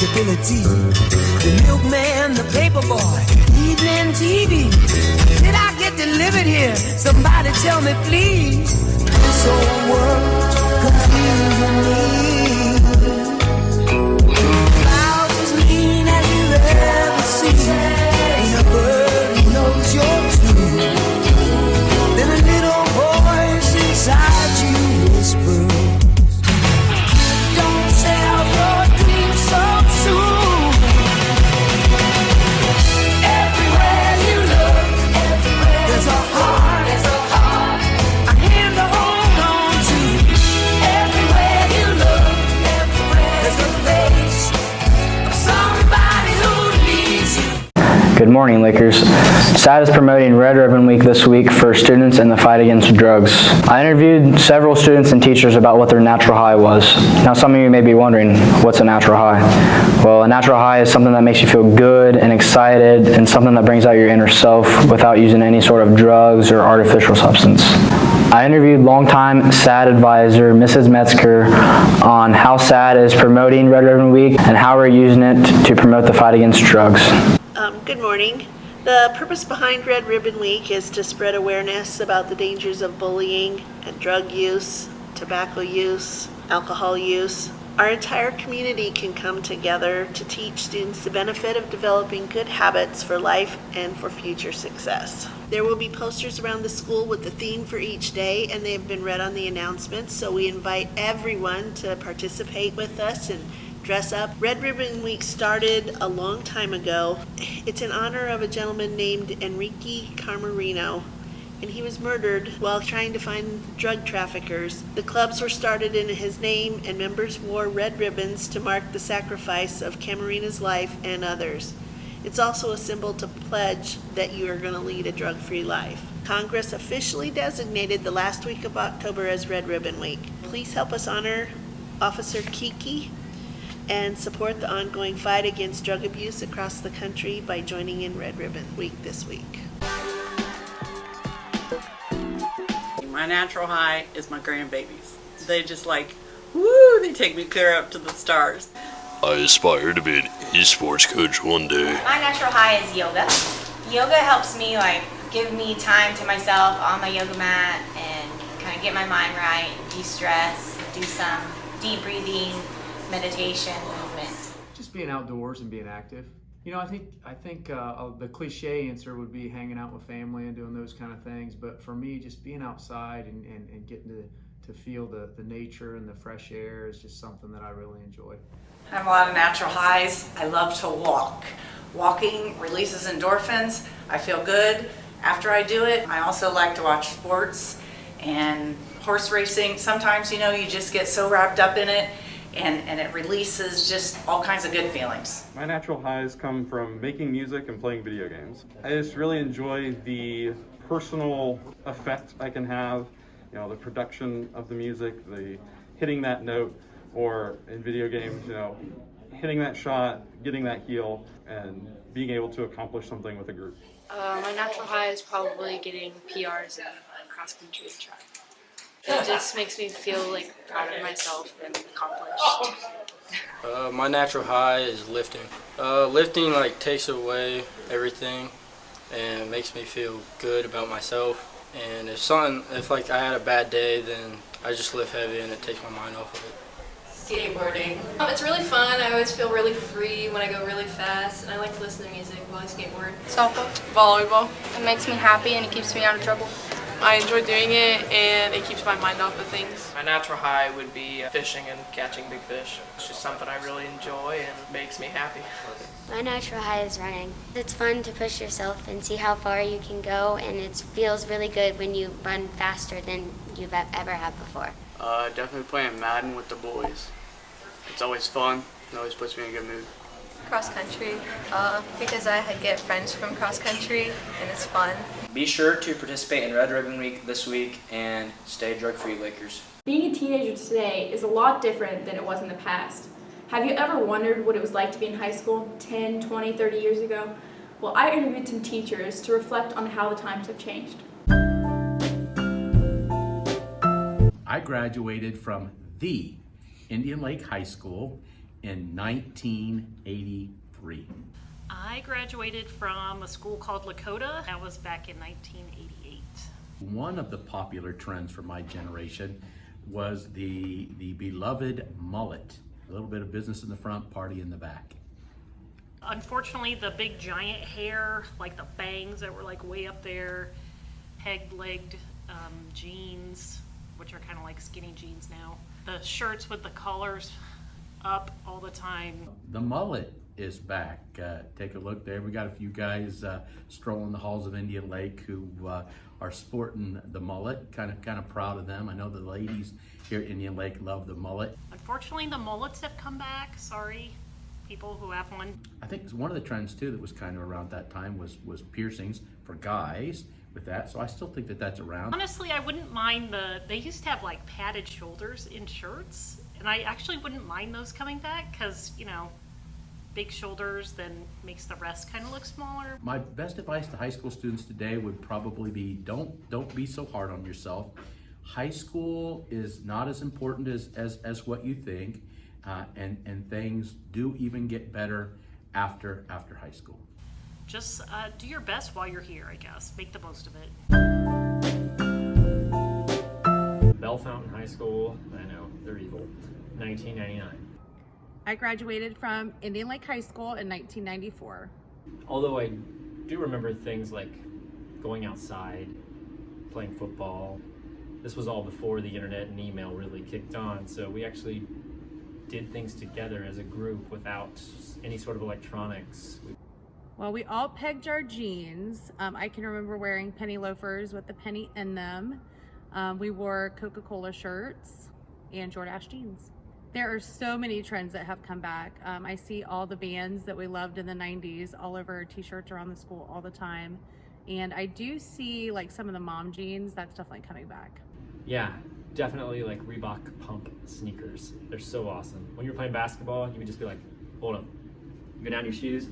predictability. The milkman, the paper boy, evening TV. Did I get delivered here? Somebody tell me, please. This whole world's confusing me. Clouds as mean as you ever seen. Ain't a bird who knows you're true. Then a little voice inside you whispers, don't sell your dreams so soon. Everywhere you look, there's a heart, a hand to hold on to. Everywhere you look, there's a face of somebody who needs you. Good morning, Lakers. SAD is promoting Red Ribbon Week this week for students in the fight against drugs. I interviewed several students and teachers about what their natural high was. Now, some of you may be wondering, what's a natural high? Well, a natural high is something that makes you feel good and excited and something that brings out your inner self without using any sort of drugs or artificial substance. I interviewed longtime SAD advisor Mrs. Metzger on how SAD is promoting Red Ribbon Week and how we're using it to promote the fight against drugs. Good morning. The purpose behind Red Ribbon Week is to spread awareness about the dangers of bullying and drug use, tobacco use, alcohol use. Our entire community can come together to teach students the benefit of developing good habits for life and for future success. There will be posters around the school with the theme for each day, and they have been read on the announcements, so we invite everyone to participate with us and dress up. Red Ribbon Week started a long time ago. It's in honor of a gentleman named Enrique Camarino, and he was murdered while trying to find drug traffickers. The clubs were started in his name, and members wore red ribbons to mark the sacrifice of Camarino's life and others. It's also a symbol to pledge that you are going to lead a drug-free life. Congress officially designated the last week of October as Red Ribbon Week. Please help us honor Officer Kiki and support the ongoing fight against drug abuse across the country by joining in Red Ribbon Week this week. My natural high is my grandbabies. They just like, woo, they take me clear up to the stars. I aspire to be an esports coach one day. My natural high is yoga. Yoga helps me give me time to myself on my yoga mat and kind of get my mind right, de-stress, do some deep breathing, meditation, movement. Just being outdoors and being active. You know, I think the cliche answer would be hanging out with family and doing those kind of things. But for me, just being outside and getting to feel the nature and the fresh air is just something that I really enjoy. I have a lot of natural highs. I love to walk. Walking releases endorphins. I feel good after I do it. I also like to watch sports and horse racing. Sometimes, you know, you just get so wrapped up in it and it releases just all kinds of good feelings. My natural highs come from making music and playing video games. I just really enjoy the personal effect I can have, you know, the production of the music, the hitting that note, or in video games, you know, hitting that shot, getting that heal, and being able to accomplish something with a group. My natural high is probably getting PRs in cross country and track. It just makes me feel proud of myself and accomplished. My natural high is lifting. Lifting takes away everything and makes me feel good about myself. And if I had a bad day, then I just lift heavy and it takes my mind off of it. Skateboarding. It's really fun. I always feel really free when I go really fast, and I like to listen to music while I skateboard. Softball. Volleyball. It makes me happy and it keeps me out of trouble. I enjoy doing it and it keeps my mind off of things. My natural high would be fishing and catching big fish. It's just something I really enjoy and makes me happy. My natural high is running. It's fun to push yourself and see how far you can go, and it feels really good when you run faster than you've ever have before. Definitely playing Madden with the boys. It's always fun. It always puts me in a good mood. Cross country, because I get friends from cross country and it's fun. Be sure to participate in Red Ribbon Week this week and stay drug-free, Lakers. Being a teenager today is a lot different than it was in the past. Have you ever wondered what it was like to be in high school 10, 20, 30 years ago? Well, I interviewed some teachers to reflect on how the times have changed. I graduated from the Indian Lake High School in 1983? I graduated from a school called Lakota. That was back in 1988. One of the popular trends for my generation was the beloved mullet. A little bit of business in the front, party in the back. Unfortunately, the big giant hair, like the bangs that were like way up there, peg-legged jeans, which are kind of like skinny jeans now. The shirts with the collars up all the time. The mullet is back. Take a look there. We got a few guys strolling the halls of Indian Lake who are sporting the mullet. Kind of proud of them. I know the ladies here at Indian Lake love the mullet. Unfortunately, the mullets have come back. Sorry, people who have one. I think one of the trends too that was kind of around that time was piercings for guys with that. So I still think that that's around. Honestly, I wouldn't mind they used to have like padded shoulders in shirts, and I actually wouldn't mind those coming back because, you know, big shoulders then makes the rest kind of look smaller. My best advice to high school students today would probably be don't be so hard on yourself. High school is not as important as what you think, and things do even get better after high school. Just do your best while you're here, I guess. Make the most of it. Bell Fountain High School, I know, they're evil, 1999. I graduated from Indian Lake High School in 1994. Although I do remember things like going outside, playing football. This was all before the internet and email really kicked on, so we actually did things together as a group without any sort of electronics. Well, we all pegged our jeans. I can remember wearing penny loafers with the penny in them. We wore Coca-Cola shirts and Jordache jeans. There are so many trends that have come back. I see all the bands that we loved in the 90s all over t-shirts around the school all the time. And I do see like some of the mom jeans, that's definitely coming back. Yeah, definitely like Reebok pump sneakers. They're so awesome. When you're playing basketball, you would just be like, hold up, you go down your shoes.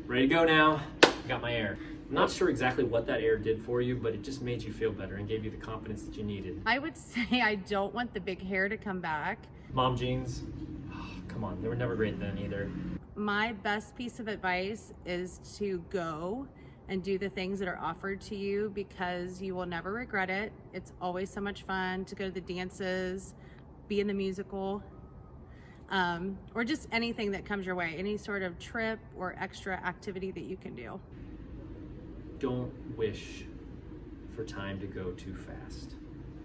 Ready to go now, got my air. I'm not sure exactly what that air did for you, but it just made you feel better and gave you the confidence that you needed. I would say I don't want the big hair to come back. Mom jeans, oh, come on, they were never great then either. My best piece of advice is to go and do the things that are offered to you because you will never regret it. It's always so much fun to go to the dances, be in the musical, or just anything that comes your way, any sort of trip or extra activity that you can do. Don't wish for time to go too fast,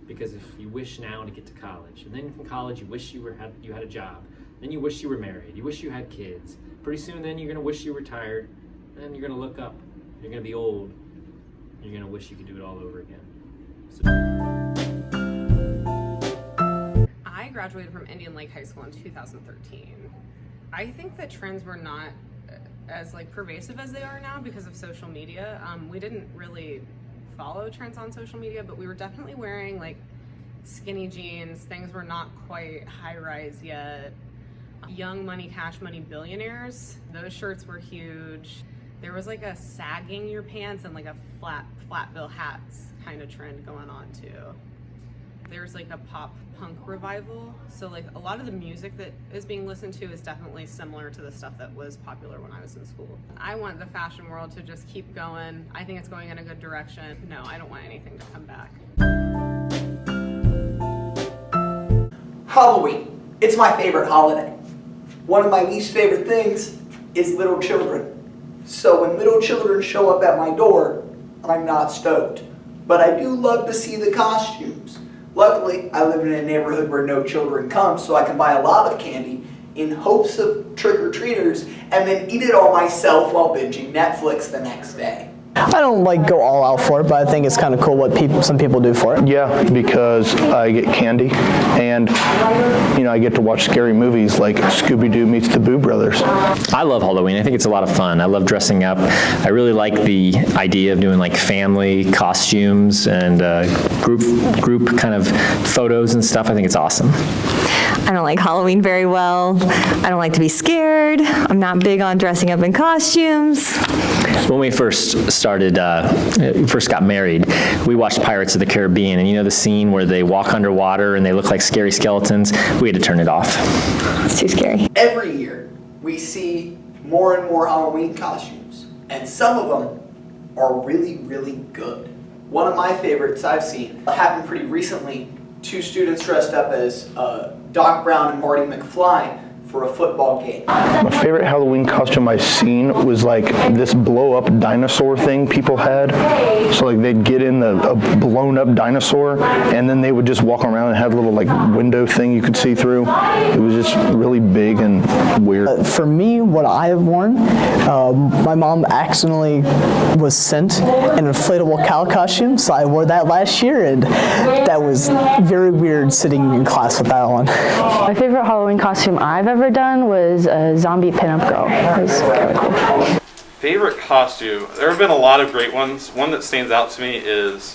because if you wish now to get to college, and then from college you wish you had a job, then you wish you were married, you wish you had kids, pretty soon then you're gonna wish you were retired, and then you're gonna look up, you're gonna be old, and you're gonna wish you could do it all over again. I graduated from Indian Lake High School in 2013. I think that trends were not as like pervasive as they are now because of social media. We didn't really follow trends on social media, but we were definitely wearing like skinny jeans. Things were not quite high rise yet. Young money, cash money billionaires, those shirts were huge. There was like a sagging your pants and like a flat bill hats kind of trend going on too. There's like a pop punk revival. So like a lot of the music that is being listened to is definitely similar to the stuff that was popular when I was in school. I want the fashion world to just keep going. I think it's going in a good direction. No, I don't want anything to come back. Halloween. It's my favorite holiday. One of my least favorite things is little children. So when little children show up at my door, I'm not stoked. But I do love to see the costumes. Luckily, I live in a neighborhood where no children come, so I can buy a lot of candy in hopes of trick-or-treaters and then eat it all myself while binging Netflix the next day. I don't like go all out for it, but I think it's kind of cool what some people do for it. Yeah, because I get candy and I get to watch scary movies like Scooby-Doo meets the Boo Brothers. I love Halloween. I think it's a lot of fun. I love dressing up. I really like the idea of doing like family costumes and group kind of photos and stuff. I think it's awesome. I don't like Halloween very well. I don't like to be scared. I'm not big on dressing up in costumes. When we first got married, we watched Pirates of the Caribbean, and you know the scene where they walk underwater and they look like scary skeletons? We had to turn it off. It's too scary. Every year, we see more and more Halloween costumes, and some of them are really, really good. One of my favorites I've seen happened pretty recently. 2 students dressed up as Doc Brown and Marty McFly for a football game. My favorite Halloween costume I've seen was like this blow-up dinosaur thing people had. So like they'd get in a blown-up dinosaur, and then they would just walk around and have a little like window thing you could see through. It was just really big and weird. For me, what I have worn, my mom accidentally was sent an inflatable cow costume, so I wore that last year, and that was very weird sitting in class with that on. My favorite Halloween costume I've ever done was a zombie pinup girl. It was kind of cool. Favorite costume? There have been a lot of great ones. One that stands out to me is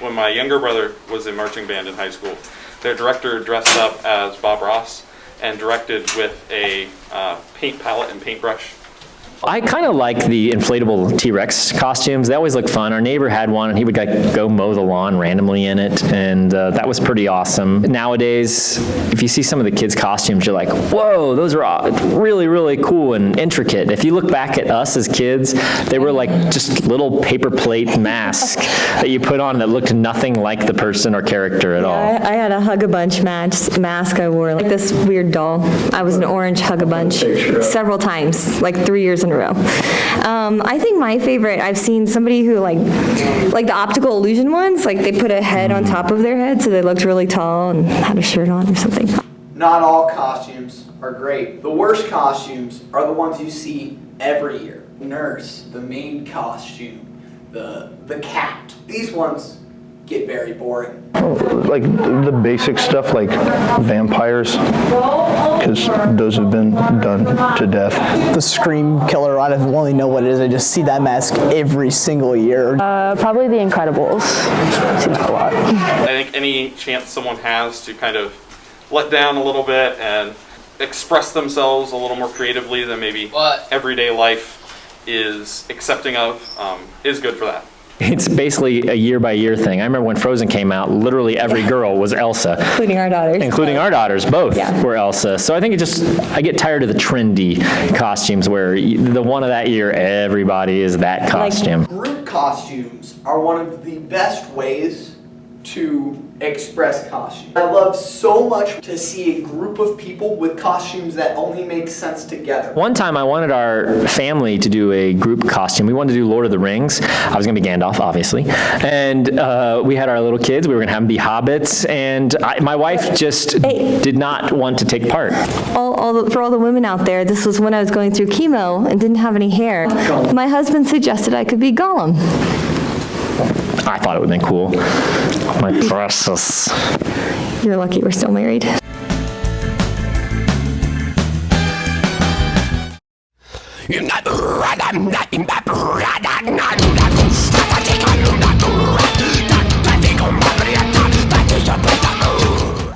when my younger brother was in marching band in high school. Their director dressed up as Bob Ross and directed with a paint palette and paintbrush. I kind of like the inflatable T-Rex costumes. They always look fun. Our neighbor had one, and he would like go mow the lawn randomly in it, and that was pretty awesome. Nowadays, if you see some of the kids' costumes, you're like, whoa, those are really, really cool and intricate. If you look back at us as kids, they were like just little paper plate masks that you put on that looked nothing like the person or character at all. I had a Hug-a-Bunch mask I wore, like this weird doll. I was an orange Hug-a-Bunch several times, like 3 years in a row. I think my favorite, I've seen somebody who like the optical illusion ones, like they put a head on top of their head so they looked really tall and had a shirt on or something. Not all costumes are great. The worst costumes are the ones you see every year. Nurse, the maid costume, the cat. These ones get very boring. Like the basic stuff like vampires, because those have been done to death. The Scream Killer, I don't really know what it is. I just see that mask every single year. Probably The Incredibles. I've seen that a lot. I think any chance someone has to kind of let down a little bit and express themselves a little more creatively than maybe everyday life is accepting of is good for that. It's basically a year-by-year thing. I remember when Frozen came out, literally every girl was Elsa. Including our daughters. Including our daughters, both were Elsa. So I think I get tired of the trendy costumes where the one of that year, everybody is that costume. Group costumes are one of the best ways to express costume. I love so much to see a group of people with costumes that only make sense together. One time I wanted our family to do a group costume. We wanted to do Lord of the Rings. I was going to be Gandalf, obviously. And we had our little kids. We were going to have them be hobbits. And my wife just did not want to take part. For all the women out there, this was when I was going through chemo and didn't have any hair. My husband suggested I could be Gollum. I thought it would have been cool. My precious. You're lucky we're still married. You're not